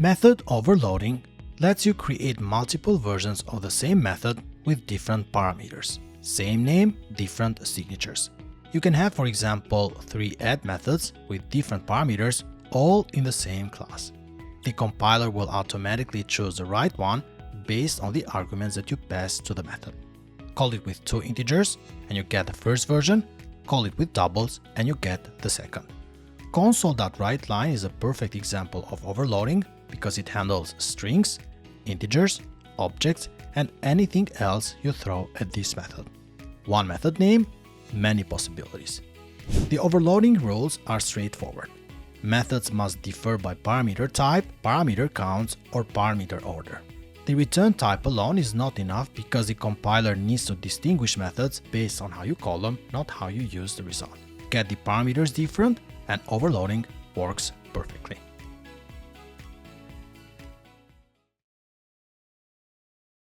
Method overloading lets you create multiple versions of the same method with different parameters. Same name, different signatures. You can have, for example, 3 add methods with different parameters all in the same class. The compiler will automatically choose the right one based on the arguments that you pass to the method. Call it with 2 integers and you get the first version, call it with doubles and you get the second. Console.WriteLine is a perfect example of overloading because it handles strings, integers, objects, and anything else you throw at this method. One method name, many possibilities. The overloading rules are straightforward. Methods must differ by parameter type, parameter counts, or parameter order. The return type alone is not enough because the compiler needs to distinguish methods based on how you call them, not how you use the result. Get the parameters different and overloading works perfectly.